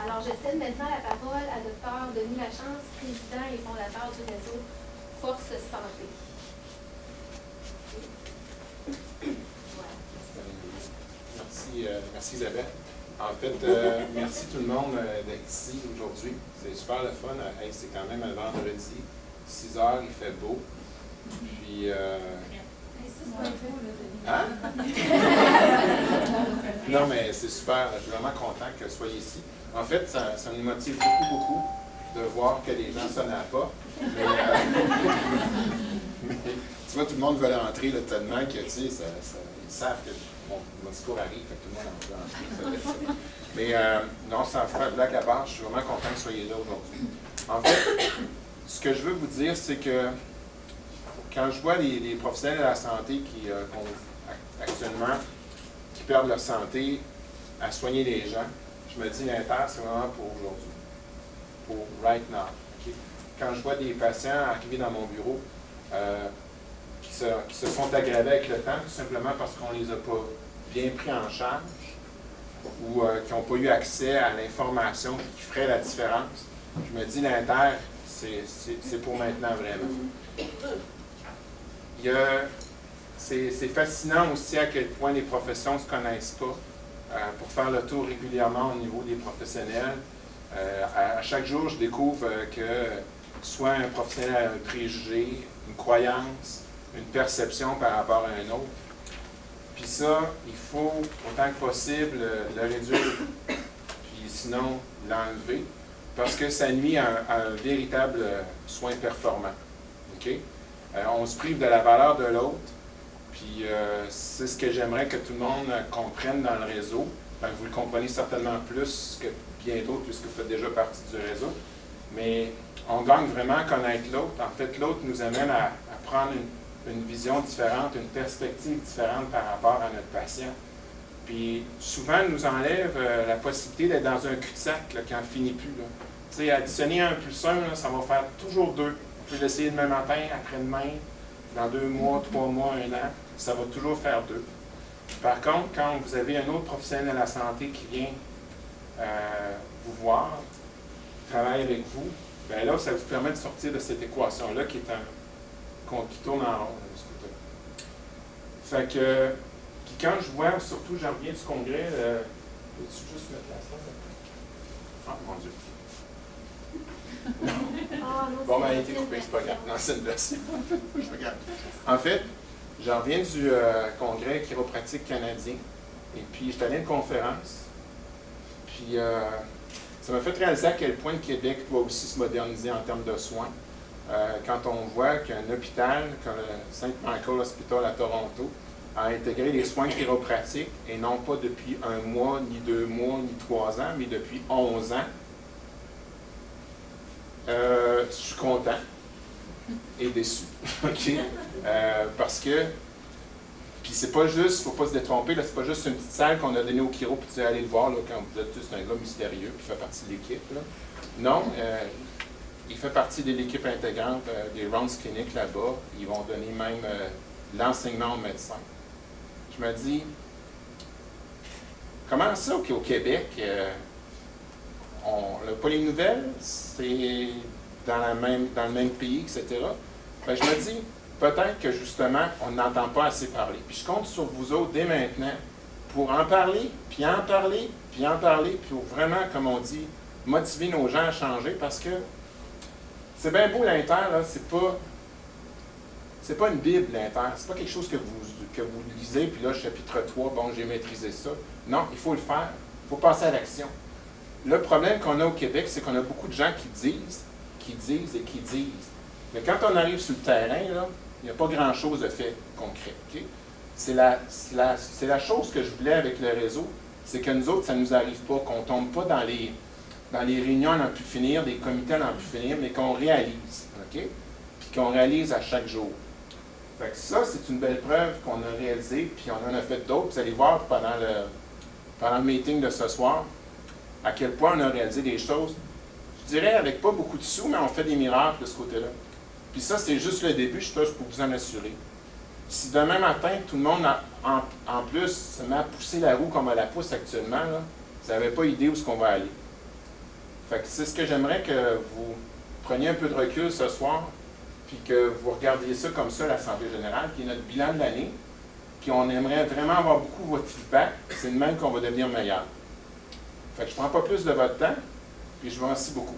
Alors, je cède maintenant la parole à Dr. Denis Lachance, président et fondateur du réseau Force Santé. Merci Isabelle. En fait, merci tout le monde d'être ici aujourd'hui. C'est super le fun. Hey, c'est quand même un vendredi, 6 heures, il fait beau. Puis. Hein? Non, mais c'est super. Je suis vraiment content que vous soyez ici. En fait, ça nous motive beaucoup de voir que les gens sonnent à la porte. Mais, tu vois, tout le monde veut rentrer là, tellement que, tu sais, ils savent que mon discours arrive, fait que tout le monde en veut entrer. Mais non, sans faire blague à part, je suis vraiment content que vous soyez là aujourd'hui. En fait, ce que je veux vous dire, c'est que quand je vois les professionnels de la santé qui actuellement qui perdent leur santé à soigner les gens, je me dis l'Inter, c'est vraiment pour aujourd'hui, pour right now. Okay? Quand je vois des patients arriver dans mon bureau qui se sont aggravés avec le temps, tout simplement parce qu'on ne les a pas bien pris en charge ou qui n'ont pas eu accès à l'information qui ferait la différence, je me dis l'Inter, c'est pour maintenant vraiment. C'est fascinant aussi à quel point les professions ne se connaissent pas. Pour faire le tour régulièrement au niveau des professionnels, à chaque jour, je découvre que soit un professionnel a un préjugé, une croyance, une perception par rapport à un autre. Puis ça, il faut autant que possible le réduire, puis sinon l'enlever, parce que ça nuit à un véritable soin performant. Okay? On se prive de la valeur de l'autre, puis c'est ce que j'aimerais que tout le monde comprenne dans le réseau. Ben, vous le comprenez certainement plus que bien d'autres, puisque vous faites déjà partie du réseau. Mais on gagne vraiment à connaître l'autre. En fait, l'autre nous amène à prendre une vision différente, une perspective différente par rapport à notre patient. Puis souvent, il nous enlève la possibilité d'être dans un cul-de-sac là, qui n'en finit plus. Tu sais, additionner 1 plus 1, là, ça va faire toujours 2. Vous pouvez l'essayer demain matin, après-demain, dans 2 mois, 3 mois, 1 an, ça va toujours faire 2. Par contre, quand vous avez un autre professionnel de la santé qui vient vous voir, travaille avec vous, bien là, ça vous permet de sortir de cette équation-là qui tourne en rond. Fait que, puis quand je vois, surtout, j'en reviens du congrès, peux-tu juste mettre la salle? Ah, mon Dieu. Bon, ben, elle a été coupée, c'est pas grave. Non, c'est une version. Je regarde. En fait, j'en reviens du congrès chiropratique canadien. Et puis, j'étais allé à une conférence. Puis, ça m'a fait réaliser à quel point le Québec doit aussi se moderniser en termes de soins. Quand on voit qu'un hôpital, comme le St. Michael Hospital à Toronto, a intégré les soins chiropratiques, et non pas depuis 1 mois, ni 2 mois, ni 3 ans, mais depuis 11 ans, je suis content et déçu. Okay? Parce que, puis c'est pas juste, il ne faut pas se détromper, c'est pas juste une petite salle qu'on a donnée au chiro, puis tu vas aller le voir là, quand vous êtes tous un gars mystérieux, puis il fait partie de l'équipe. Non, il fait partie de l'équipe intégrante des Rounds Clinic là-bas. Ils vont donner même l'enseignement aux médecins. Je me dis, comment ça qu'au Québec, on n'a pas les nouvelles, c'est dans le même pays, etc. Ben, je me dis, peut-être que justement, on n'entend pas assez parler. Puis je compte sur vous autres dès maintenant pour en parler, puis en parler, puis en parler, puis pour vraiment, comme on dit, motiver nos gens à changer, parce que c'est bien beau l'Inter, là, c'est pas une Bible, l'Inter. C'est pas quelque chose que vous lisez, puis là, chapitre 3, bon, j'ai maîtrisé ça. Non, il faut le faire. Il faut passer à l'action. Le problème qu'on a au Québec, c'est qu'on a beaucoup de gens qui disent. Mais quand on arrive sur le terrain, là, il n'y a pas grand-chose de fait concret. Okay? C'est la chose que je voulais avec le réseau, c'est que nous autres, ça ne nous arrive pas, qu'on ne tombe pas dans les réunions à n'en plus finir, des comités à n'en plus finir, mais qu'on réalise. Okay? Puis qu'on réalise à chaque jour. Fait que ça, c'est une belle preuve qu'on a réalisé, puis on en a fait d'autres. Vous allez voir pendant le meeting de ce soir, à quel point on a réalisé des choses, je dirais avec pas beaucoup de sous, mais on fait des miracles de ce côté-là. Puis ça, c'est juste le début, je peux vous en assurer. Si demain matin, tout le monde, en plus, se met à pousser la roue comme on la pousse actuellement, là, vous n'avez pas idée où est-ce qu'on va aller. Fait que c'est ce que j'aimerais que vous preniez un peu de recul ce soir, puis que vous regardiez ça comme ça, la santé générale, qui est notre bilan de l'année, puis on aimerait vraiment avoir beaucoup votre feedback, c'est de même qu'on va devenir meilleur. Fait que je ne prends pas plus de votre temps, puis je vous remercie beaucoup.